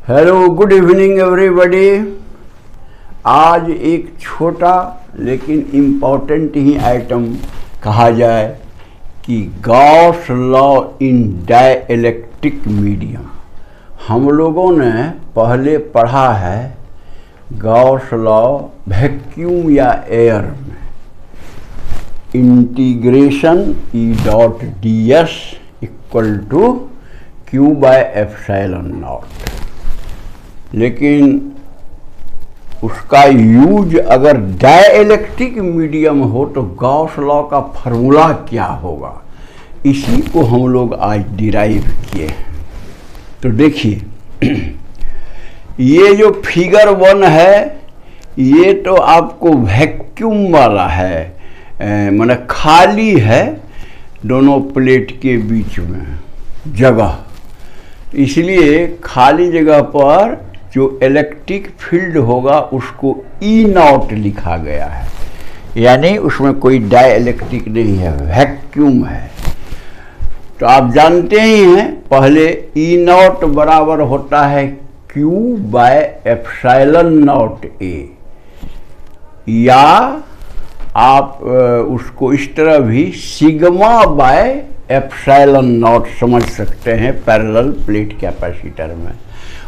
Hello, good evening everybody. आज एक छोटा लेकिन इम्पॉर्टेंट ही आइटम कहा जाए कि Gauss law in dielectric medium. हम लोगों ने पहले पढ़ा है गॉस लॉ वैक्यूम या एयर में, integration E dot D S equal to Q by epsilon naught. लेकिन उसका यूज अगर डाइइलेक्ट्रिक मीडियम हो तो गॉस लॉ का फॉर्मूला क्या होगा, इसी को हम लोग आज डिराइव किए। तो देखिए, ये जो फिगर 1 है ये तो आपको वैक्यूम वाला है, माने खाली है दोनों प्लेट के बीच में जगह, इसलिए खाली जगह पर जो इलेक्ट्रिक फील्ड होगा उसको ई नॉट लिखा गया है, यानी उसमें कोई डाइइलेक्ट्रिक नहीं है, वैक्यूम है। तो आप जानते ही हैं पहले ई नॉट बराबर होता है Q by epsilon not a, या आप उसको इस तरह भी सिग्मा बाय एप्सिलॉन नॉट समझ सकते हैं पैरेलल प्लेट कैपेसिटर में।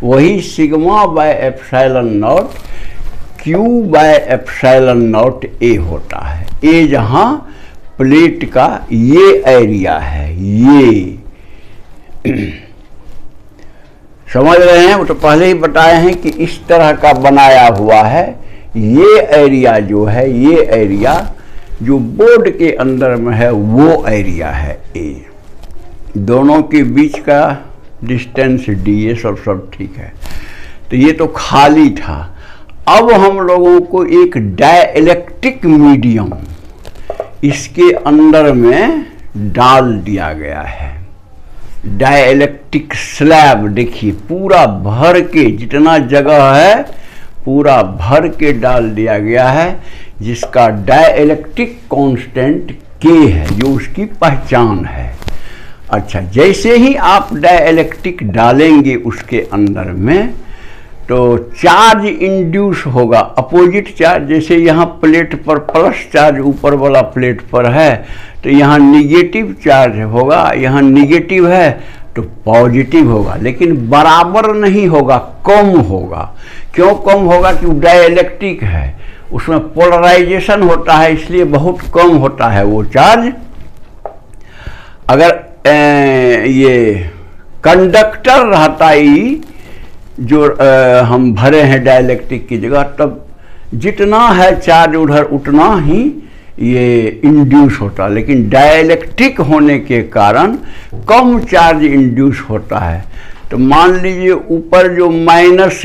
वही sigma bye epsilon not Q by epsilon not a होता है। ए जहाँ प्लेट का ये एरिया है, ये समझ रहे हैं, वो तो पहले ही बताए हैं कि इस तरह का बनाया हुआ है। ये एरिया जो है, ये एरिया जो बोर्ड के अंदर में है वो एरिया है ए। दोनों के बीच का डिस्टेंस डी, ये सब ठीक है। तो ये तो खाली था। अब हम लोगों को एक डाइइलेक्ट्रिक मीडियम इसके अंदर में डाल दिया गया है। डाइइलेक्ट्रिक स्लैब देखिए पूरा भर के, जितना जगह है पूरा भर के डाल दिया गया है, जिसका डाइइलेक्ट्रिक कांस्टेंट के है, जो उसकी पहचान है। अच्छा, जैसे ही आप डाइइलेक्ट्रिक डालेंगे उसके अंदर में तो चार्ज इंड्यूस होगा, अपोजिट चार्ज। जैसे यहाँ प्लेट पर प्लस चार्ज ऊपर वाला प्लेट पर है तो यहाँ निगेटिव चार्ज होगा, यहाँ निगेटिव है तो पॉजिटिव होगा, लेकिन बराबर नहीं होगा, कम होगा। क्यों कम होगा? कि डाइइलेक्ट्रिक है, उसमें पोलराइजेशन होता है, इसलिए बहुत कम होता है वो चार्ज। अगर ये कंडक्टर रहता ही जो हम भरे हैं डाइइलेक्ट्रिक की जगह, तब जितना है चार्ज उधर उतना ही ये इंड्यूस होता, लेकिन डाइइलेक्ट्रिक होने के कारण कम चार्ज इंड्यूस होता है। तो मान लीजिए ऊपर जो माइनस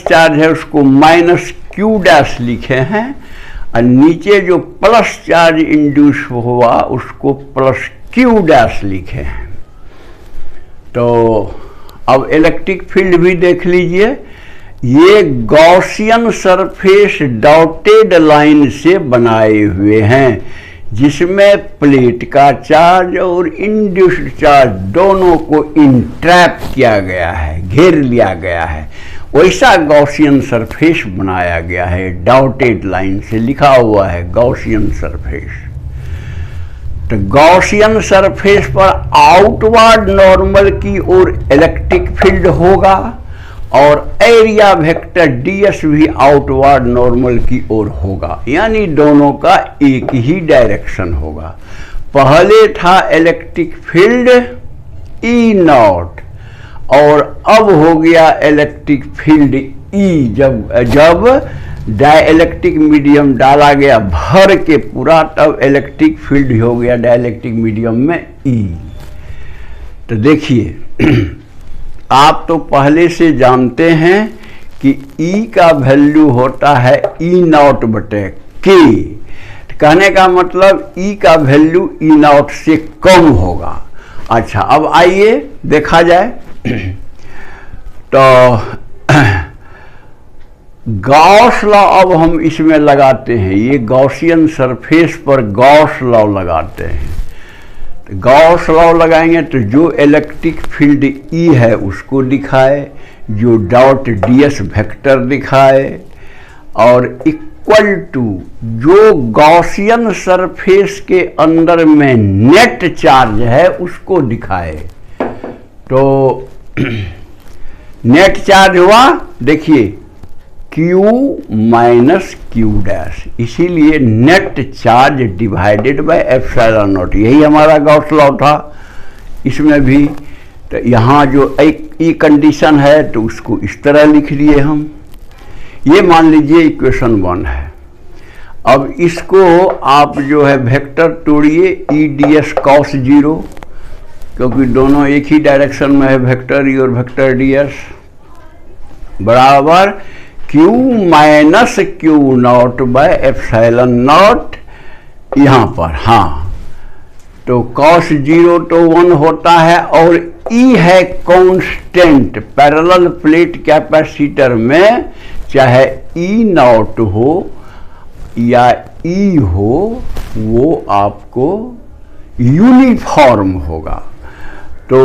चार्ज है उसको माइनस क्यू डैश लिखे हैं, और नीचे जो प्लस चार्ज इंड्यूस हुआ उसको प्लस क्यू डैश लिखे हैं। तो अब इलेक्ट्रिक फील्ड भी देख लीजिए, ये गॉसियन सरफेस डॉटेड लाइन से बनाए हुए हैं, जिसमें प्लेट का चार्ज और इंड्यूस्ड चार्ज दोनों को इंट्रैप किया गया है, घेर लिया गया है। वैसा गॉसियन सरफेस बनाया गया है, डॉटेड लाइन से लिखा हुआ है गॉसियन सरफेस। तो गॉसियन सरफेस पर आउटवर्ड नॉर्मल की ओर इलेक्ट्रिक फील्ड होगा और एरिया वेक्टर डीएस भी आउटवर्ड नॉर्मल की ओर होगा, यानी दोनों का एक ही डायरेक्शन होगा। पहले था इलेक्ट्रिक फील्ड ई नॉट और अब हो गया इलेक्ट्रिक फील्ड ई, जब डाइइलेक्ट्रिक मीडियम डाला गया भर के पूरा, तब इलेक्ट्रिक फील्ड हो गया डाइइलेक्ट्रिक मीडियम में ई। तो देखिए, आप तो पहले से जानते हैं कि ई का वैल्यू होता है ई नॉट बटे के। कहने का मतलब ई का वैल्यू ई नॉट से कम होगा। अच्छा, अब आइए देखा जाए। तो गॉस लॉ अब हम इसमें लगाते हैं, ये गॉसियन सरफेस पर गॉस लॉ लगाते हैं। तो गॉस लॉ लगाएंगे तो जो इलेक्ट्रिक फील्ड ई है उसको दिखाए, जो डॉट ds वेक्टर दिखाए, और इक्वल टू जो गॉसियन सरफेस के अंदर में नेट चार्ज है उसको दिखाए। तो नेट चार्ज हुआ, देखिए Q माइनस Q डैश, इसीलिए net charge divided by epsilon naught, यही हमारा गॉस लॉ था इसमें भी। तो यहाँ जो ई कंडीशन है तो उसको इस तरह लिख लिए हम। ये मान लीजिए इक्वेशन 1 है। अब इसको आप जो है वेक्टर तोड़िए ई डी एस कॉस 0, क्योंकि दोनों एक ही डायरेक्शन में है, वेक्टर ई और वेक्टर डी एस, बराबर Q minus Q naught by epsilon not यहाँ पर। हाँ, तो कॉस 0 तो 1 होता है, और E है कांस्टेंट पैरेलल प्लेट कैपेसिटर में, चाहे E नॉट हो या E हो, वो आपको यूनिफॉर्म होगा। तो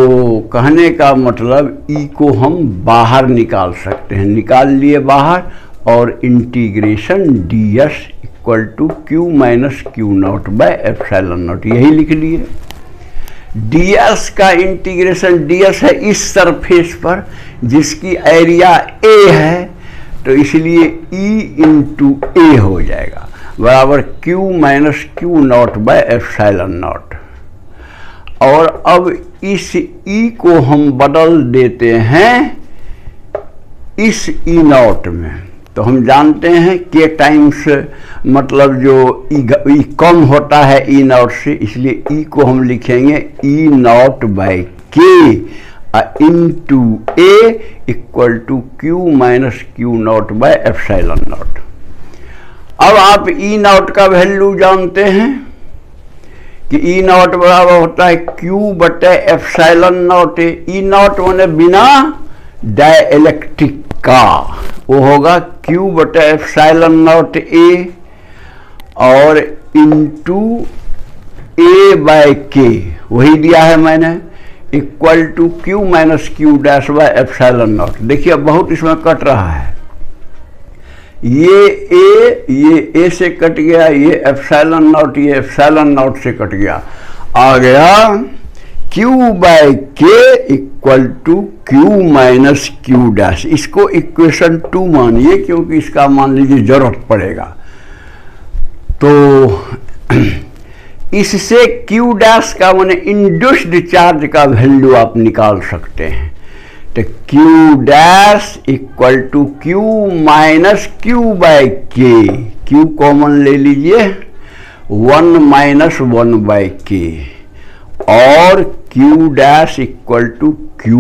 कहने का मतलब E को हम बाहर निकाल सकते हैं, निकाल लिए बाहर, और integration ds equal to Q minus Q naught by epsilon naught, यही लिख लिए। ds का इंटीग्रेशन, ds है इस सरफेस पर जिसकी एरिया a है, तो इसलिए E इंटू a हो जाएगा, बराबर Q minus Q naught by epsilon not. और अब इस E को हम बदल देते हैं इस E नॉट में, तो हम जानते हैं K टाइम्स मतलब जो E कम होता है E नॉट से, इसलिए E को हम लिखेंगे E naught by K into A equal to Q minus Q naught by epsilon naught. अब आप E नॉट का वैल्यू जानते हैं कि E नॉट बराबर होता है Q बटे एप्सिलॉन नॉट। E नॉट होने बिना डाइलेक्ट्रिक का, वो होगा Q बटे एप्सिलॉन नॉट A और इंटू A बाय K, वही दिया है मैंने, equal to Q minus Q dash by epsilon naught. देखिए अब बहुत इसमें कट रहा है, ये A से कट गया, ये एप्सिलॉन नॉट, ये एप्सिलॉन नॉट से कट गया, आ गया Q by K equal to Q minus Q dash. इसको इक्वेशन 2 मानिए, क्योंकि इसका मान लीजिए जरूरत पड़ेगा। तो इससे Q डैश का माने इंड्यूस्ड चार्ज का वैल्यू आप निकाल सकते हैं। तो Q dash equal to Q minus Q by K, Q common ले लीजिए, 1 माइनस 1 बाय K, और Q dash equal to Q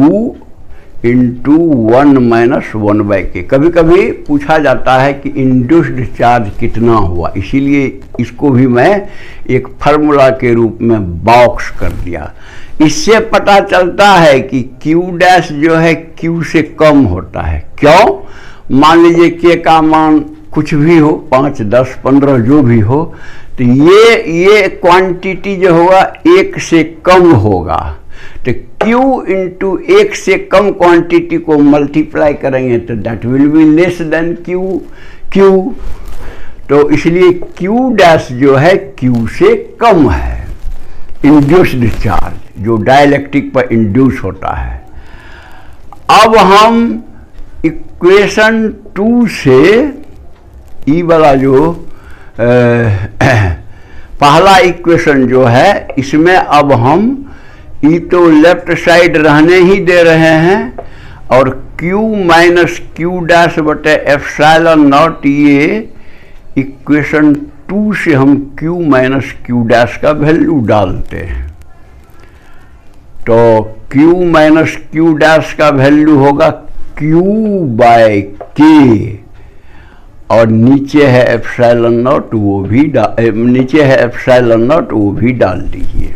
into 1 minus 1 by K। कभी कभी पूछा जाता है कि इंड्यूस्ड चार्ज कितना हुआ, इसीलिए इसको भी मैं एक फार्मूला के रूप में बॉक्स कर दिया। इससे पता चलता है कि Q डैश जो है Q से कम होता है। क्यों? मान लीजिए K का मान कुछ भी हो, 5, 10, 15 जो भी हो, तो ये क्वांटिटी जो होगा 1 से कम होगा। तो Q इंटू 1 से कम क्वांटिटी को मल्टीप्लाई करेंगे तो that will be less than Q। तो इसलिए Q डैश जो है Q से कम है, इंड्यूस्ड चार्ज जो डाइलेक्ट्रिक पर इंड्यूस होता है। अब हम इक्वेशन 2 से ई वाला जो पहला इक्वेशन जो है, इसमें अब हम ई तो लेफ्ट साइड रहने ही दे रहे हैं, और Q माइनस Q डैश बटे एप्सिलॉन नॉट, ये इक्वेशन 2 से हम Q माइनस Q डैश का वैल्यू डालते हैं। तो Q माइनस Q डैश का वैल्यू होगा Q बाय K, और नीचे है एप्सिलॉन नॉट, वो भी नीचे है एप्सिलॉन नॉट, वो भी डाल दीजिए।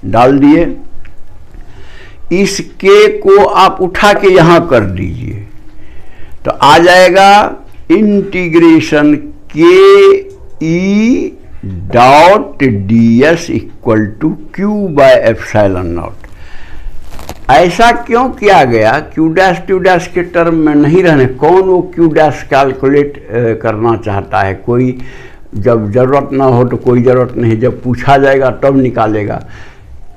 डाल दिए, इस K को आप उठा के यहां कर दीजिए, तो आ जाएगा integration K E dot ds equal to Q by epsilon naught. ऐसा क्यों किया गया? क्यू डैश टू डैश के टर्म में नहीं रहने। कौन वो क्यू डैश कैलकुलेट करना चाहता है? कोई जब जरूरत ना हो तो कोई ज़रूरत नहीं, जब पूछा जाएगा तब निकालेगा।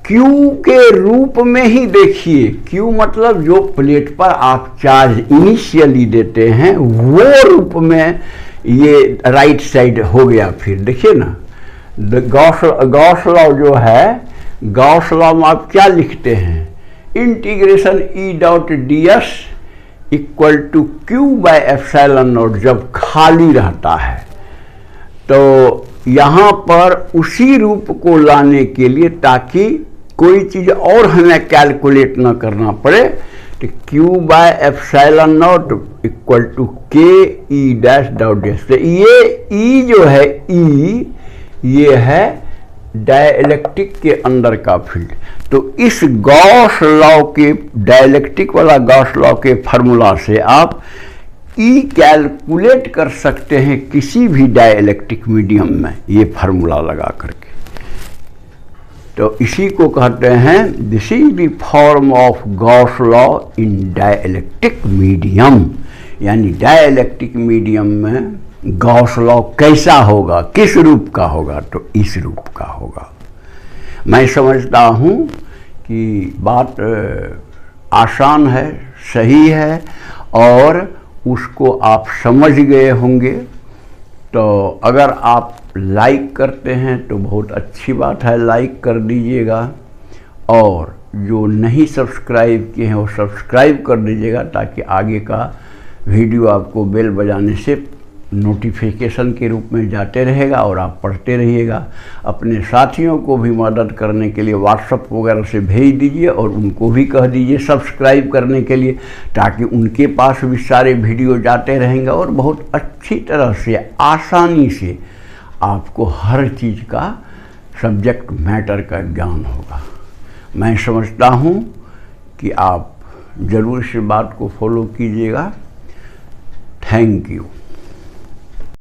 क्यू के रूप में ही देखिए, क्यू मतलब जो प्लेट पर आप चार्ज इनिशियली देते हैं वो रूप में ये राइट साइड हो गया। फिर देखिए ना, गॉस लॉ जो है, गॉस लॉ में आप क्या लिखते हैं? Integration E dot D S equal to Q by epsilon naught जब खाली रहता है। तो यहाँ पर उसी रूप को लाने के लिए, ताकि कोई चीज़ और हमें कैलकुलेट ना करना पड़े, तो Q by epsilon naught equal to के E dash dot D S. तो ये ई जो है, ई ये है डाइलेक्ट्रिक के अंदर का फील्ड। तो इस गॉस लॉ के, डाइलेक्ट्रिक वाला गॉस लॉ के फार्मूला से आप ई कैलकुलेट कर सकते हैं किसी भी डाइलेक्ट्रिक मीडियम में, ये फार्मूला लगा करके। तो इसी को कहते हैं, this is the form of Gauss law in dielectric medium. यानी डाइलेक्ट्रिक मीडियम में गॉस लॉ कैसा होगा, किस रूप का होगा? तो इस रूप का होगा। मैं समझता हूँ कि बात आसान है, सही है, और उसको आप समझ गए होंगे। तो अगर आप लाइक करते हैं तो बहुत अच्छी बात है, लाइक कर दीजिएगा। और जो नहीं सब्सक्राइब किए हैं वो सब्सक्राइब कर दीजिएगा, ताकि आगे का वीडियो आपको बेल बजाने से नोटिफिकेशन के रूप में जाते रहेगा और आप पढ़ते रहिएगा। अपने साथियों को भी मदद करने के लिए व्हाट्सएप वगैरह से भेज दीजिए, और उनको भी कह दीजिए सब्सक्राइब करने के लिए, ताकि उनके पास भी सारे वीडियो जाते रहेंगे और बहुत अच्छी तरह से, आसानी से आपको हर चीज़ का, सब्जेक्ट मैटर का ज्ञान होगा। मैं समझता हूँ कि आप ज़रूर इस बात को फॉलो कीजिएगा। Thank you.